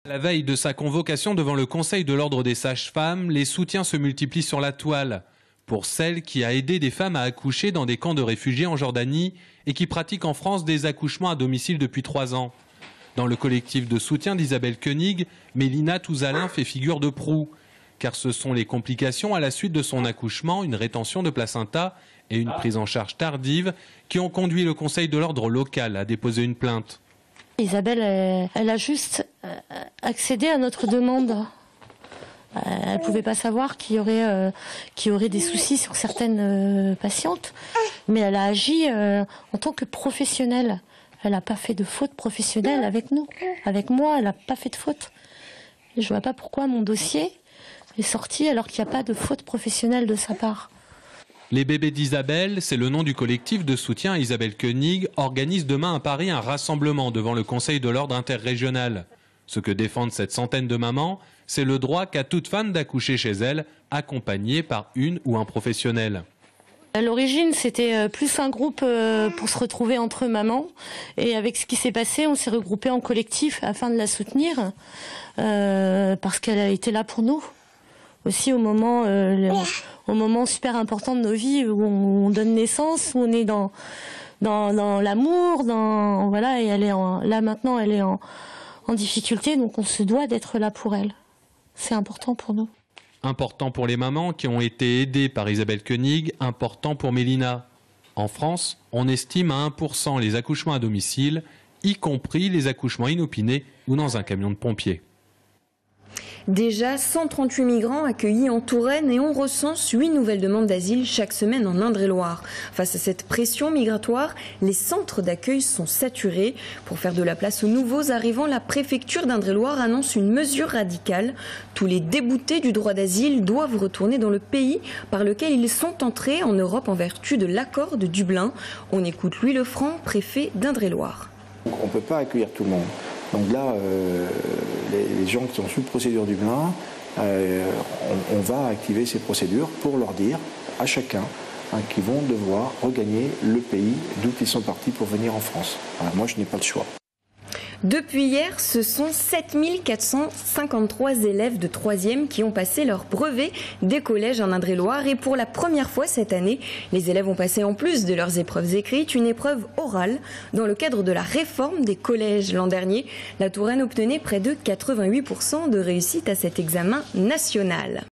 La veille de sa convocation devant le Conseil de l'Ordre des sages-femmes, les soutiens se multiplient sur la toile pour celle qui a aidé des femmes à accoucher dans des camps de réfugiés en Jordanie et qui pratique en France des accouchements à domicile depuis 3 ans. Dans le collectif de soutien d'Isabelle Koenig, Mélina Touzalin fait figure de proue, car ce sont les complications à la suite de son accouchement, une rétention de placenta et une prise en charge tardive qui ont conduit le Conseil de l'Ordre local à déposer une plainte. Isabelle, elle a juste accédé à notre demande. Elle ne pouvait pas savoir qu'il y aurait des soucis sur certaines patientes, mais elle a agi en tant que professionnelle. Elle n'a pas fait de faute professionnelle avec nous. Avec moi, elle n'a pas fait de faute. Et je ne vois pas pourquoi mon dossier est sorti alors qu'il n'y a pas de faute professionnelle de sa part. Les bébés d'Isabelle, c'est le nom du collectif de soutien à Isabelle Koenig, organise demain à Paris un rassemblement devant le Conseil de l'Ordre interrégional. Ce que défendent cette centaine de mamans, c'est le droit qu'a toute femme d'accoucher chez elle, accompagnée par une ou un professionnel. À l'origine, c'était plus un groupe pour se retrouver entre mamans. Et avec ce qui s'est passé, on s'est regroupés en collectif afin de la soutenir, parce qu'elle a été là pour nous. Aussi au moment super important de nos vies où on donne naissance, où on est dans l'amour, voilà, et là maintenant elle est en difficulté, donc on se doit d'être là pour elle. C'est important pour nous. Important pour les mamans qui ont été aidées par Isabelle Koenig, important pour Mélina. En France, on estime à 1% les accouchements à domicile, y compris les accouchements inopinés ou dans un camion de pompiers. Déjà 138 migrants accueillis en Touraine et on recense 8 nouvelles demandes d'asile chaque semaine en Indre-et-Loire. Face à cette pression migratoire, les centres d'accueil sont saturés. Pour faire de la place aux nouveaux arrivants, la préfecture d'Indre-et-Loire annonce une mesure radicale. Tous les déboutés du droit d'asile doivent retourner dans le pays par lequel ils sont entrés en Europe en vertu de l'accord de Dublin. On écoute Louis Lefranc, préfet d'Indre-et-Loire. On ne peut pas accueillir tout le monde. Donc là, les gens qui sont sous procédure Dublin, on va activer ces procédures pour leur dire à chacun qu'ils vont devoir regagner le pays d'où ils sont partis pour venir en France. Alors, moi, je n'ai pas le choix. Depuis hier, ce sont 7453 élèves de 3e qui ont passé leur brevet des collèges en Indre-et-Loire. Et pour la première fois cette année, les élèves ont passé en plus de leurs épreuves écrites une épreuve orale dans le cadre de la réforme des collèges. L'an dernier, la Touraine obtenait près de 88% de réussite à cet examen national.